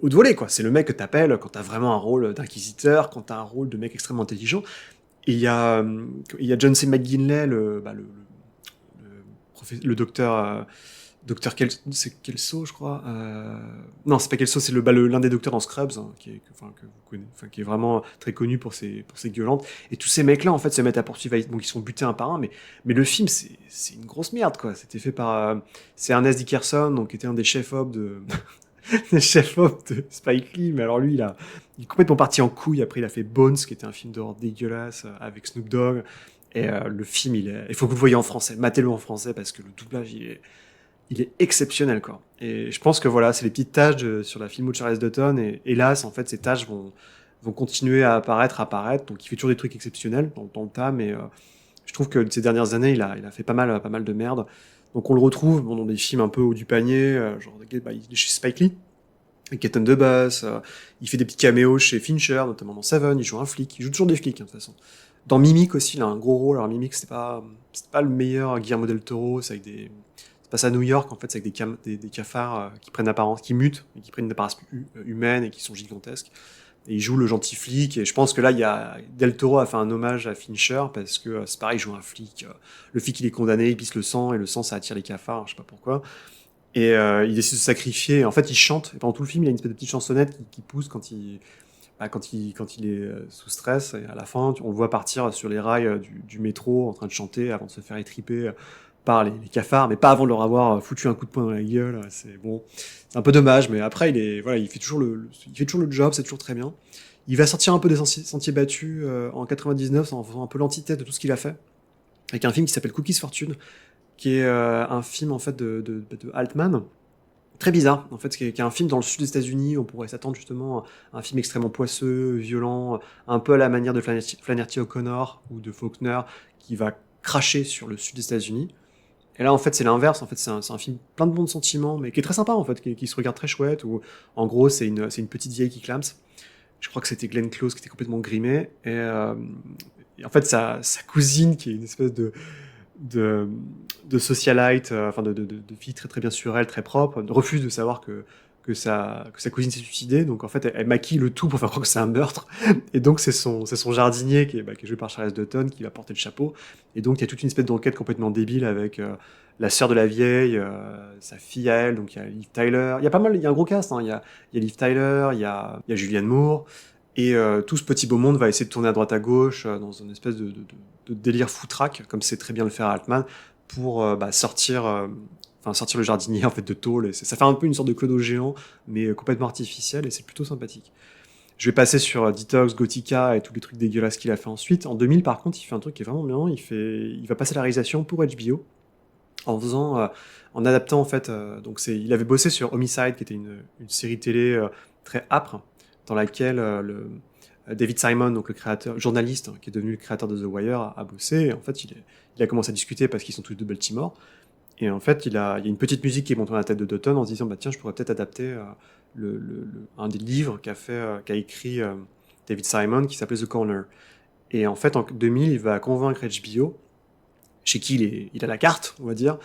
haute volée quoi, c'est le mec que t'appelles quand t'as vraiment un rôle d'inquisiteur, quand t'as un rôle de mec extrêmement intelligent. Et il y a John C. McGinley, le docteur Kelso, je crois. Non, c'est pas Kelso, c'est l'un des docteurs dans Scrubs, que vous connaissez, qui est vraiment très connu pour ses gueulantes. Et tous ces mecs-là, en fait, se mettent à poursuivre, bon, ils sont butés un par un, mais le film, c'est une grosse merde, quoi. C'était fait par, c'est Ernest Dickerson, donc, qui était un des chefs-op des chefs-op de Spike Lee, mais alors lui, il est complètement parti en couille. Après, il a fait Bones, qui était un film d'horreur dégueulasse, avec Snoop Dogg. Et le film, il faut que vous le voyez en français. Matez-le en français, parce que le doublage, il est exceptionnel, quoi. Et je pense que voilà, c'est les petites tâches sur la filmo de Charles Dutton, et hélas, en fait, ces tâches vont continuer à apparaître. Donc il fait toujours des trucs exceptionnels dans le tas, mais je trouve que ces dernières années, il a fait pas mal de merde. Donc on le retrouve dans des films un peu haut du panier, genre il est chez Spike Lee, avec Cat and the Bass, il fait des petits caméos chez Fincher, notamment dans Seven, il joue un flic, il joue toujours des flics, de toute façon. Dans Mimic aussi, il a un gros rôle. Alors Mimic, c'est pas le meilleur Guillermo del Toro, c'est passe à New York, en fait, c'est avec des cafards qui prennent apparence, qui mutent, et qui prennent une apparence humaine et qui sont gigantesques. Et il joue le gentil flic, et je pense que là, Del Toro a fait un hommage à Fincher, parce que c'est pareil, il joue un flic. Le flic, il est condamné, il pisse le sang, et le sang, ça attire les cafards, je sais pas pourquoi. Et il décide de se sacrifier. En fait, il chante, et pendant tout le film, il a une espèce de petite chansonnette qui pousse quand il est sous stress, et à la fin, on le voit partir sur les rails du métro, en train de chanter, avant de se faire étriper par les cafards, mais pas avant de leur avoir foutu un coup de poing dans la gueule. C'est bon, c'est un peu dommage, mais après il fait toujours le job, c'est toujours très bien. Il va sortir un peu des sentiers battus en 99 en faisant un peu l'antithèse de tout ce qu'il a fait, avec un film qui s'appelle Cookies Fortune, qui est un film en fait de Altman, très bizarre en fait, qui est un film dans le sud des États-Unis. On pourrait s'attendre justement à un film extrêmement poisseux, violent, un peu à la manière de Flannery O'Connor ou de Faulkner, qui va cracher sur le sud des États-Unis. Et là, en fait, c'est l'inverse. En fait, c'est un film plein de bons sentiments, mais qui est très sympa, en fait, qui se regarde très chouette, où, en gros, c'est une petite vieille qui clame. Je crois que c'était Glenn Close qui était complètement grimée. Et en fait, sa cousine, qui est une espèce de socialite, de fille très, très bien sur elle, très propre, refuse de savoir que sa cousine s'est suicidée. Donc, en fait, elle maquille le tout pour faire croire que c'est un meurtre. Et donc, c'est son jardinier, qui est joué par Charles Dutton, qui va porter le chapeau. Et donc, il y a toute une espèce d'enquête complètement débile avec la sœur de la vieille, sa fille à elle. Donc, il y a Liv Tyler. Il y a un gros cast, hein. Il y a Liv Tyler, il y a Julianne Moore. Et tout ce petit beau monde va essayer de tourner à droite à gauche dans une espèce de délire foutraque, comme c'est très bien le faire à Altman, pour sortir le jardinier en fait de tôle. Et ça fait un peu une sorte de clodo géant, mais complètement artificiel, et c'est plutôt sympathique. Je vais passer sur Detox, Gothica et tous les trucs dégueulasses qu'il a fait ensuite. En 2000, par contre, il fait un truc qui est vraiment bien. Il va passer la réalisation pour HBO en adaptant en fait. Il avait bossé sur Homicide, qui était une série télé très âpre, dans laquelle David Simon, donc le créateur, journaliste, qui est devenu le créateur de The Wire, a bossé. Et en fait, il a commencé à discuter parce qu'ils sont tous de Baltimore. Et en fait, il y a une petite musique qui est montée dans la tête de Dutton en se disant, tiens, je pourrais peut-être adapter un des livres qu'a écrit David Simon, qui s'appelait The Corner. Et en fait, en 2000, il va convaincre HBO, chez qui il a la carte, on va dire,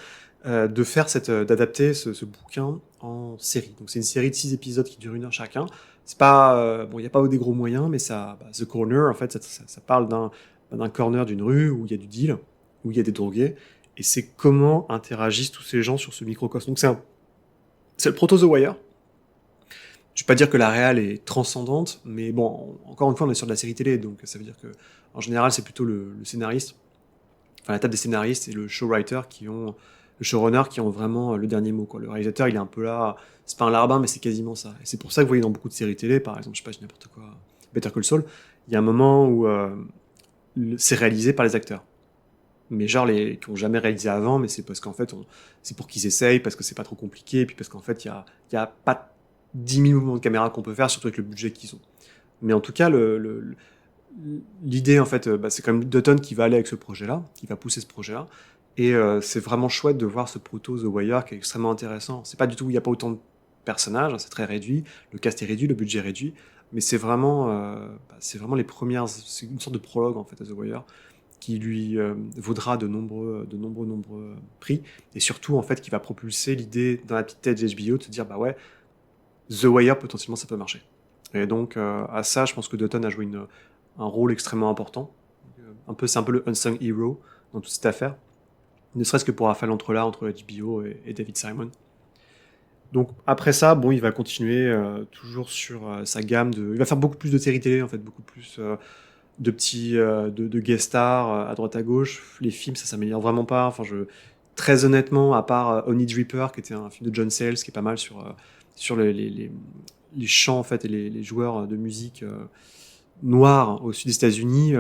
d'adapter ce bouquin en série. Donc c'est une série de 6 épisodes qui durent 1 heure chacun. C'est pas il y a pas des gros moyens, mais The Corner, en fait, ça parle d'un corner d'une rue où il y a du deal, où il y a des drogués, et c'est comment interagissent tous ces gens sur ce microcosme. Donc c'est le proto The Wire. Je vais pas dire que la réal est transcendante, mais bon, encore une fois, on est sur de la série télé, donc ça veut dire que en général, c'est plutôt le scénariste, enfin la table des scénaristes et le showrunner qui ont vraiment le dernier mot, quoi. Le réalisateur, il est un peu là, c'est pas un larbin, mais c'est quasiment ça. Et c'est pour ça que vous voyez dans beaucoup de séries télé, par exemple, je sais pas, n'importe quoi, Better Call Saul, il y a un moment où c'est réalisé par les acteurs. Mais genre qui ont jamais réalisé avant, mais c'est parce qu'en fait, c'est pour qu'ils essayent, parce que c'est pas trop compliqué, et puis parce qu'en fait, il y a pas 10 000 mouvements de caméra qu'on peut faire, surtout avec le budget qu'ils ont. Mais en tout cas, l'idée, en fait, c'est quand même Dutton qui va aller avec ce projet-là, qui va pousser ce projet-là. Et c'est vraiment chouette de voir ce proto The Wire qui est extrêmement intéressant. C'est pas du tout, il n'y a pas autant de personnages, hein, c'est très réduit, le cast est réduit, le budget est réduit, mais c'est vraiment les premières, c'est une sorte de prologue en fait à The Wire qui lui vaudra de nombreux prix, et surtout en fait qui va propulser l'idée dans la petite tête d'HBO de se dire The Wire potentiellement ça peut marcher. Et donc à ça, je pense que Dutton a joué un rôle extrêmement important. C'est un peu le unsung hero dans toute cette affaire. Ne serait-ce que pour faire l'entrelac entre HBO et David Simon. Donc après ça, il va continuer toujours sur sa gamme il va faire beaucoup plus de séries télé, en fait, beaucoup plus de petits de guest stars à droite à gauche. Les films, ça s'améliore vraiment pas. Enfin, très honnêtement, à part Honey Dripper, qui était un film de John Sayles, qui est pas mal sur les chants en fait et les joueurs de musique noirs au sud des États-Unis,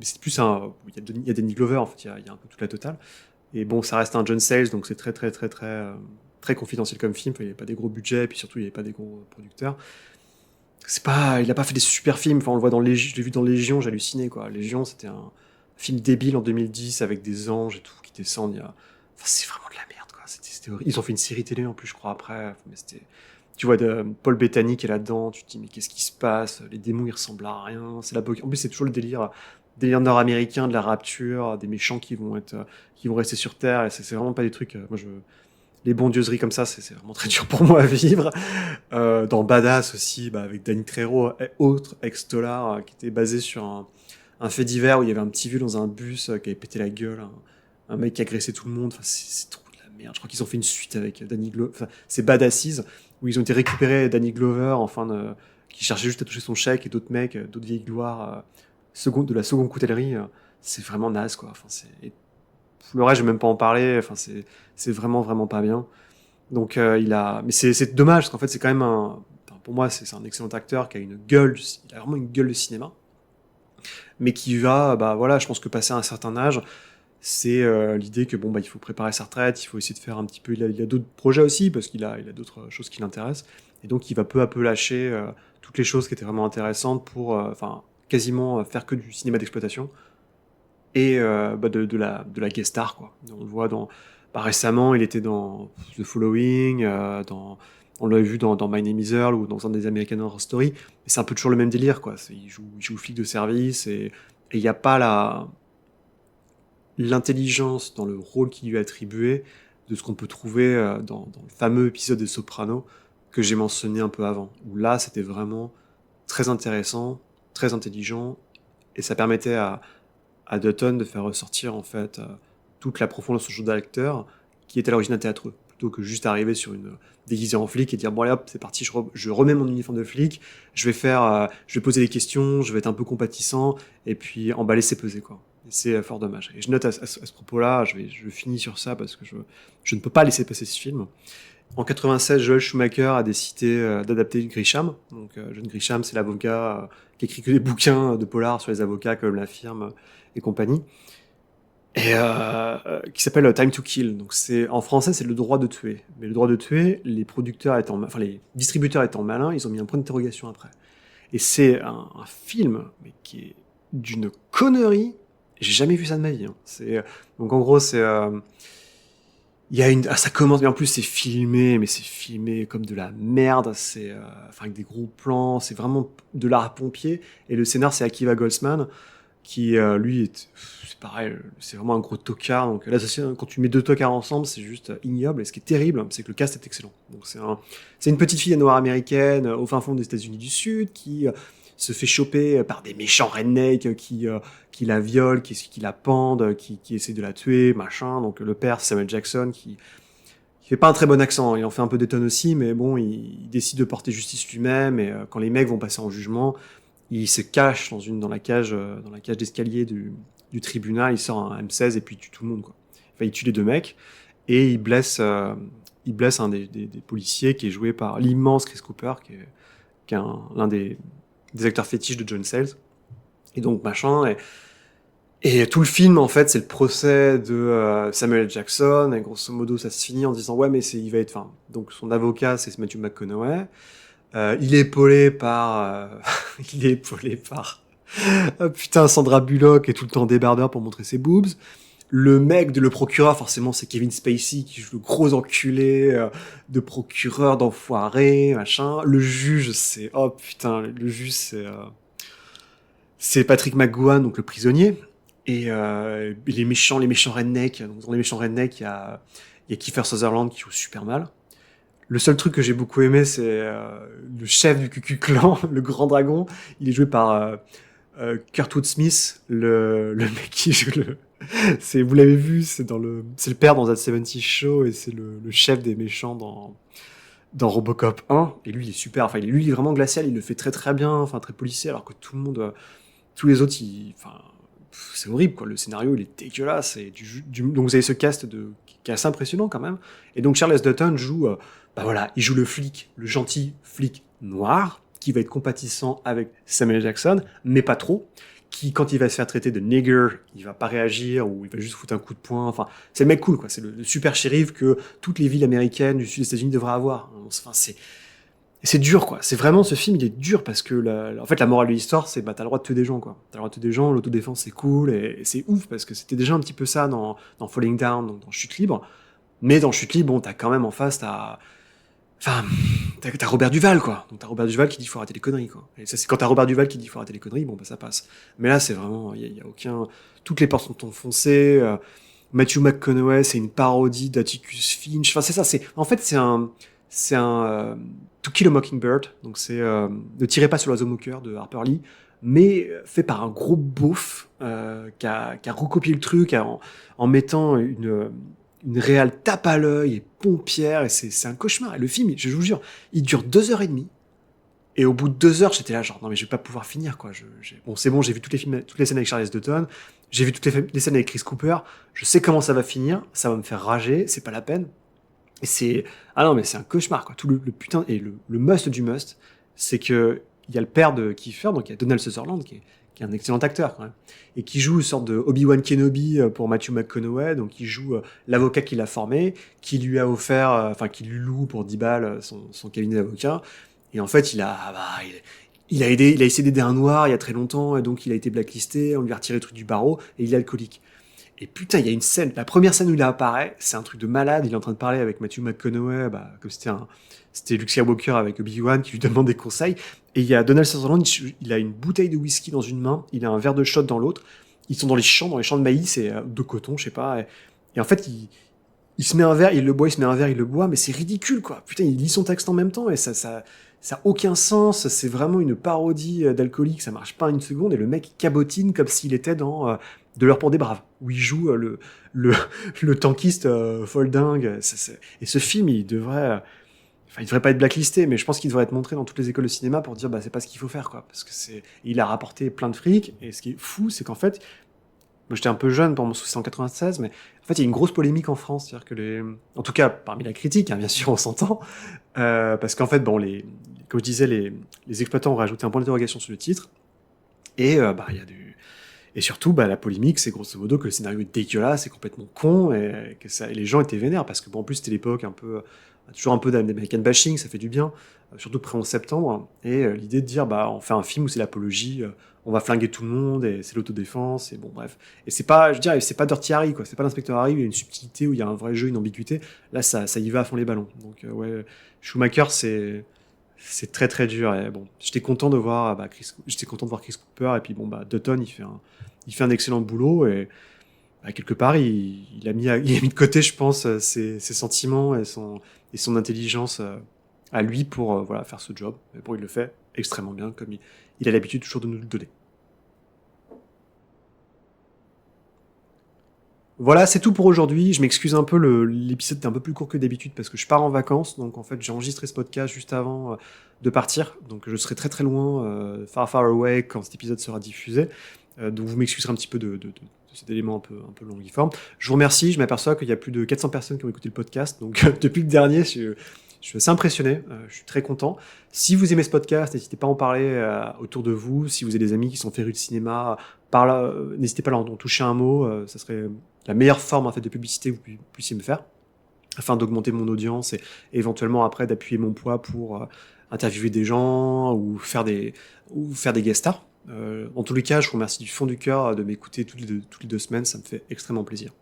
c'est plus il y a Danny Glover, en fait, il y a un peu toute la totale. Et bon, ça reste un John Sayles, donc c'est très très très très très confidentiel comme film. Il n'y avait pas des gros budgets, et puis surtout il n'y avait pas des gros producteurs. Il n'a pas fait des super films. Enfin, on le voit je l'ai vu dans Légion, j'hallucinais, quoi. Légion, c'était un film débile en 2010 avec des anges et tout qui descendent. C'est vraiment de la merde, quoi. C'était horrible. Ils ont fait une série télé en plus, je crois, après. Mais tu vois Paul Bettany qui est là-dedans. Tu te dis mais qu'est-ce qui se passe? Les démons ils ressemblent à rien. En plus c'est toujours le délire nord-américain de la rapture, des méchants qui vont rester sur Terre. Et c'est vraiment pas des trucs. Moi les bondieuseries comme ça, c'est vraiment très dur pour moi à vivre. Dans Badass aussi, avec Danny Trejo et autres ex-dollars, qui était basé sur un fait divers où il y avait un petit vieux dans un bus qui avait pété la gueule, un mec qui agressait tout le monde. Enfin, c'est trop de la merde. Je crois qu'ils ont fait une suite avec Danny Glover. Enfin, c'est Badasses, où ils ont été récupérés Danny Glover, qui cherchait juste à toucher son chèque, et d'autres mecs, d'autres vieilles gloires, de la seconde coutellerie. C'est vraiment naze, quoi. Enfin, et le reste, je vais même pas en parler. Enfin, c'est vraiment, vraiment pas bien. Donc, mais c'est dommage, parce qu'en fait, c'est quand même pour moi, c'est un excellent acteur qui a il a vraiment une gueule de cinéma. Mais qui va, voilà, je pense que passer à un certain âge, c'est l'idée que il faut préparer sa retraite, il faut essayer de faire un petit peu. Il a d'autres projets aussi, parce qu'il a d'autres choses qui l'intéressent. Et donc, il va peu à peu lâcher toutes les choses qui étaient vraiment intéressantes pour, quasiment faire que du cinéma d'exploitation. Et de la guest star, quoi. On le voit récemment, il était dans The Following, on l'a vu dans My Name is Earl ou dans un des American Horror Story. Mais c'est un peu toujours le même délire, quoi. Il joue flic de service et il n'y a pas l'intelligence dans le rôle qui lui est attribué de ce qu'on peut trouver dans le fameux épisode de Sopranos que j'ai mentionné un peu avant. Où là, c'était vraiment très intéressant, très intelligent, et ça permettait à Dutton de faire ressortir en fait toute la profondeur de son jeu d'acteur qui est à l'origine un théâtreux, plutôt que juste arriver déguisé en flic et dire bon allez hop c'est parti, je remets mon uniforme de flic, je vais poser des questions, je vais être un peu compatissant et puis emballer c'est peser, quoi. Et c'est fort dommage. Et je note à ce propos-là, je finis sur ça parce que je ne peux pas laisser passer ce film. En 96, Joel Schumacher a décidé d'adapter Grisham. Donc John Grisham, c'est l'avocat qui écrit que des bouquins de polar sur les avocats comme La Firme et compagnie, et qui s'appelle Time to Kill. Donc en français, c'est Le droit de tuer. Mais le droit de tuer, les distributeurs étant malins, ils ont mis un point d'interrogation après. Et c'est un film mais qui est d'une connerie. J'ai jamais vu ça de ma vie. Donc en gros, c'est ça commence, mais en plus c'est filmé comme de la merde, avec des gros plans, c'est vraiment de l'art pompier, et le scénar c'est Akiva Goldsman, qui lui c'est pareil, c'est vraiment un gros tocard, donc là quand tu mets deux tocards ensemble c'est juste ignoble, et ce qui est terrible c'est que le cast est excellent. Donc c'est une petite fille noire américaine au fin fond des États-Unis du Sud qui se fait choper par des méchants rednecks qui la violent, qui la pendent, qui essaient de la tuer, machin. Donc le père, c'est Samuel Jackson, qui fait pas un très bon accent, il en fait un peu des tonnes aussi, mais bon, il décide de porter justice lui-même, et quand les mecs vont passer en jugement, il se cache dans la cage d'escalier du tribunal, il sort un M16 et puis il tue tout le monde, quoi. Enfin, il tue les deux mecs, et il blesse un des policiers qui est joué par l'immense Chris Cooper, qui est l'un des acteurs fétiches de John Sayles. Et donc, machin, et tout le film, en fait, c'est le procès de Samuel Jackson, et grosso modo, ça se finit en disant, ouais, mais donc son avocat, c'est Matthew McConaughey, il est épaulé par Sandra Bullock, et tout le temps débardeur pour montrer ses boobs. Le procureur, forcément, c'est Kevin Spacey, qui joue le gros enculé de procureur, d'enfoiré, machin. Le juge, c'est Patrick McGowan, donc le prisonnier. Et les méchants rednecks. Donc dans les méchants rednecks, il y a Kiefer Sutherland qui joue super mal. Le seul truc que j'ai beaucoup aimé, c'est le chef du Ku Klux Klan, le grand dragon. Il est joué par Kurtwood Smith, le mec qui joue vous l'avez vu, c'est le père dans That 70 Show, et c'est le chef des méchants dans Robocop 1. Et lui, il est super. Enfin, lui, il est vraiment glacial. Il le fait très très bien. Enfin, très policier. Alors que tous les autres, c'est horrible, quoi. Le scénario, il est dégueulasse. Et donc vous avez ce cast qui est assez impressionnant quand même. Et donc Charles Dutton joue, il joue le flic, le gentil flic noir, qui va être compatissant avec Samuel Jackson, mais pas trop. Qui, quand il va se faire traiter de nigger, il va pas réagir, ou il va juste foutre un coup de poing. Enfin, c'est le mec cool, quoi. C'est le super shérif que toutes les villes américaines du sud des États-Unis devraient avoir. Enfin, c'est dur, quoi. C'est vraiment, ce film, il est dur parce que en fait, la morale de l'histoire, c'est, t'as le droit de tuer des gens, quoi. T'as le droit de tuer des gens, l'autodéfense, c'est cool, et c'est ouf parce que c'était déjà un petit peu ça dans Falling Down, donc dans Chute Libre. Mais dans Chute Libre, bon, t'as quand même en face, t'as Robert Duval, quoi. Donc t'as Robert Duval qui dit faut arrêter les conneries, quoi. Et ça, c'est quand t'as Robert Duval qui dit faut arrêter les conneries, bon, ça passe. Mais là, c'est vraiment, il y a aucun, toutes les portes sont enfoncées, Matthew McConaughey, c'est une parodie d'Atticus Finch. Enfin, c'est ça. C'est un To Kill a Mockingbird. Donc c'est Ne tirez pas sur l'oiseau moqueur de Harper Lee, mais fait par un gros beauf qui a recopié le truc en mettant une réal tape à l'œil et pompière, et c'est un cauchemar. Et le film, je vous jure, il dure 2h30. Et au bout de 2 heures, j'étais là genre, non mais je vais pas pouvoir finir, quoi. Bon, c'est bon, j'ai vu toutes les scènes avec Charles Dutton, j'ai vu toutes les scènes avec Chris Cooper, je sais comment ça va finir, ça va me faire rager, c'est pas la peine. Et ah non, mais c'est un cauchemar, quoi. Tout le putain, et le must du must, c'est que il y a le père de Kiefer, donc il y a Donald Sutherland, qui est un excellent acteur, quand même, et qui joue une sorte de Obi-Wan Kenobi pour Matthew McConaughey, donc il joue l'avocat qu'il a formé, qui lui a offert, qui lui loue pour 10 balles son cabinet d'avocat. Et en fait, il a essayé d'aider un noir il y a très longtemps, et donc il a été blacklisté, on lui a retiré le truc du barreau, et il est alcoolique. Et putain, il y a une scène, la première scène où il apparaît, c'est un truc de malade, il est en train de parler avec Matthew McConaughey, comme c'était Luke Skywalker avec Obi-Wan qui lui demande des conseils, et il y a Donald Sutherland, il a une bouteille de whisky dans une main, il a un verre de shot dans l'autre, ils sont dans les champs de maïs et de coton, je sais pas, et en fait, il se met un verre, il le boit, il se met un verre, il le boit, mais c'est ridicule, quoi. Putain, il lit son texte en même temps, et ça a aucun sens, c'est vraiment une parodie d'alcoolique, ça marche pas une seconde, et le mec cabotine comme s'il était dans De l'heure pour des braves, où il joue le tankiste foldingue, et ce film, il devrait pas être blacklisté, mais je pense qu'il devrait être montré dans toutes les écoles de cinéma pour dire, c'est pas ce qu'il faut faire, quoi, parce que il a rapporté plein de fric, et ce qui est fou, c'est qu'en fait, moi j'étais un peu jeune pour mon 1996, mais en fait il y a une grosse polémique en France, c'est-à-dire que en tout cas parmi la critique, bien sûr on s'entend, parce qu'en fait comme je disais, les exploitants ont rajouté un point d'interrogation sur le titre, et il y a et surtout la polémique, c'est grosso modo que le scénario est dégueulasse, c'est complètement con, et les gens étaient vénères, parce que en plus c'était l'époque toujours un peu d'American bashing, ça fait du bien, surtout après 11 septembre, et l'idée de dire on fait un film où c'est l'apologie, on va flinguer tout le monde, et c'est l'autodéfense, et bon bref. Et c'est pas Dirty Harry, quoi, c'est pas l'inspecteur Harry où il y a une subtilité, où il y a un vrai jeu, une ambiguïté, là ça y va à fond les ballons. Donc Schumacher c'est très très dur, et bon, j'étais content de voir Chris Cooper, et puis Dutton il fait un excellent boulot, et quelque part il a mis de côté, je pense, ses sentiments et son intelligence à lui pour faire ce job. Mais bon, il le fait extrêmement bien, comme il a l'habitude toujours de nous le donner. Voilà, c'est tout pour aujourd'hui. Je m'excuse un peu, l'épisode est un peu plus court que d'habitude parce que je pars en vacances, donc en fait j'ai enregistré ce podcast juste avant de partir, donc je serai très très loin, far away quand cet épisode sera diffusé, donc vous m'excuserez un petit peu de cet élément un peu longuiforme. Je vous remercie, je m'aperçois qu'il y a plus de 400 personnes qui ont écouté le podcast, donc depuis le dernier, je suis assez impressionné, je suis très content. Si vous aimez ce podcast, n'hésitez pas à en parler autour de vous. Si vous avez des amis qui sont férus de cinéma, n'hésitez pas à en toucher un mot. Ça serait la meilleure forme en fait de publicité que vous puissiez me faire, afin d'augmenter mon audience et éventuellement après d'appuyer mon poids pour interviewer des gens ou faire des guest stars. En tous les cas, je vous remercie du fond du cœur de m'écouter toutes les 2 semaines, ça me fait extrêmement plaisir.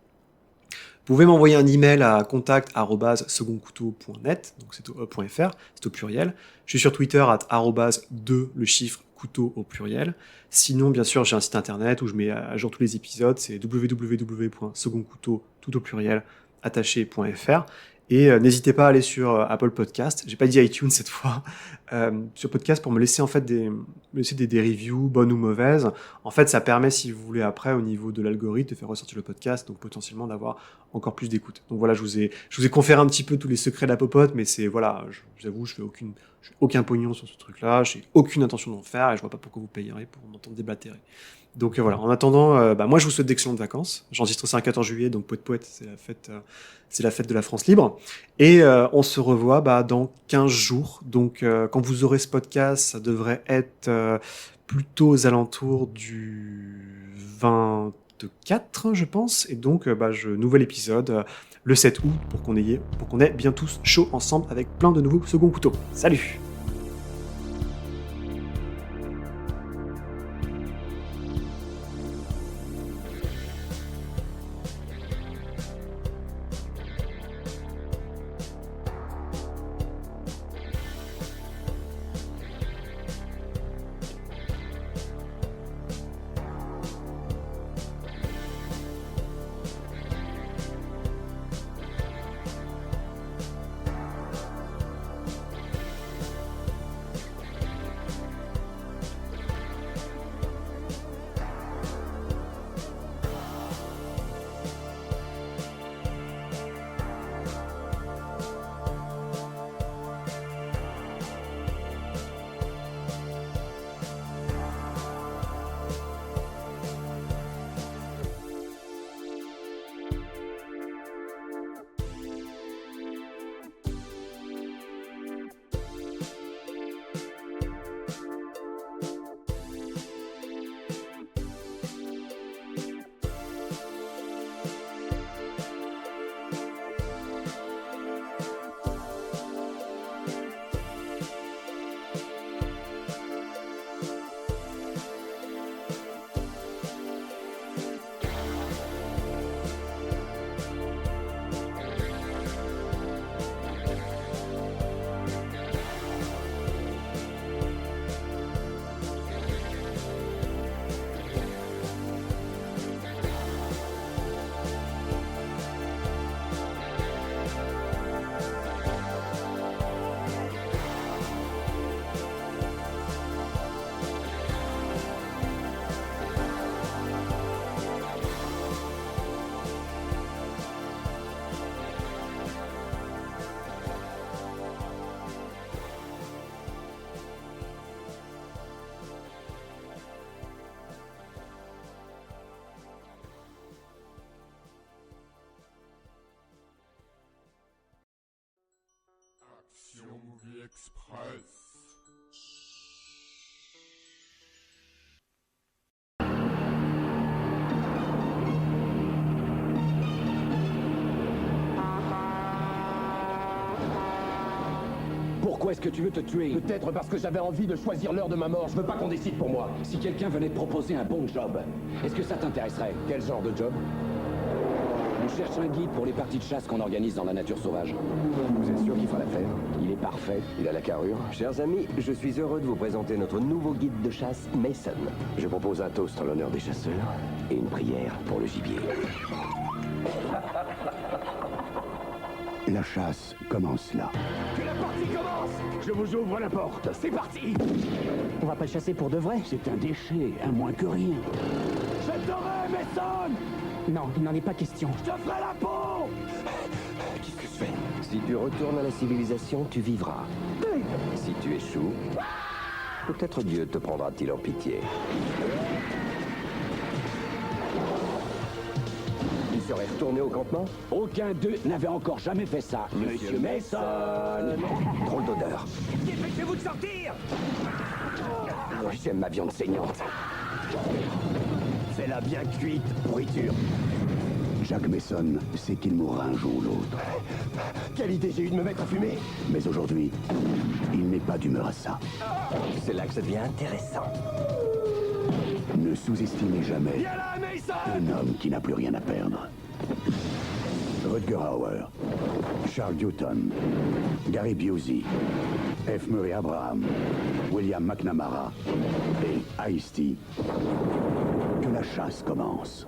Vous pouvez m'envoyer un email à contact@secondcouteau.net, donc c'est .fr, c'est au pluriel. Je suis sur Twitter @2couteau au pluriel. Sinon, bien sûr, j'ai un site internet où je mets à jour tous les épisodes, c'est www.secondcouteau tout au pluriel attaché.fr. Et n'hésitez pas à aller sur Apple Podcast. J'ai pas dit iTunes cette fois. Sur Podcast pour me laisser en fait des reviews, bonnes ou mauvaises. En fait, ça permet, si vous voulez, après, au niveau de l'algorithme, de faire ressortir le podcast, donc potentiellement d'avoir encore plus d'écoute. Donc voilà, je vous ai conféré un petit peu tous les secrets de la popote, mais j'avoue, je fais aucun pognon sur ce truc-là. J'ai aucune intention d'en faire et je vois pas pourquoi vous payerez pour m'entendre déblatérer. Donc voilà, en attendant, moi je vous souhaite d'excellentes vacances. J'enregistre ça un 14 juillet, donc poète, c'est la fête de la France libre. Et on se revoit dans 15 jours. Donc quand vous aurez ce podcast, ça devrait être plutôt aux alentours du 24, je pense. Et donc nouvel épisode le 7 août pour qu'on ait bien tous chaud ensemble avec plein de nouveaux seconds couteaux. Salut! Movie Express. Pourquoi est-ce que tu veux te tuer? Peut-être parce que j'avais envie de choisir l'heure de ma mort. Je veux pas qu'on décide pour moi. Si quelqu'un venait te proposer un bon job, est-ce que ça t'intéresserait? Quel genre de job? On cherche un guide pour les parties de chasse qu'on organise dans la nature sauvage. Vous êtes sûr qu'il fera l'affaire? Il est parfait, il a la carrure. Chers amis, je suis heureux de vous présenter notre nouveau guide de chasse, Mason. Je propose un toast en l'honneur des chasseurs et une prière pour le gibier. La chasse commence là. Que la partie commence! Je vous ouvre la porte, c'est parti! On va pas le chasser pour de vrai. C'est un déchet, à moins que rien. Je t'aurai, Mason! Non, il n'en est pas question. Je te ferai la peau! Qu'est-ce que je fais? Si tu retournes à la civilisation, tu vivras. Si tu échoues, peut-être Dieu te prendra-t-il en pitié. Il serait retourné au campement? Aucun d'eux n'avait encore jamais fait ça. Monsieur Mason! Drôle d'odeur. Dépêchez-vous de sortir! J'aime ma viande saignante. Fais-la bien cuite, pourriture. Jacques Mason sait qu'il mourra un jour ou l'autre. Quelle idée j'ai eu de me mettre à fumer! Mais aujourd'hui, il n'est pas d'humeur à ça. C'est là que ça devient intéressant. Ne sous-estimez jamais Viens là, Mason! un homme qui n'a plus rien à perdre. Rutger Hauer, Charles Newton, Gary Busey, F. Murray Abraham, William McNamara et Ice-T. Que la chasse commence.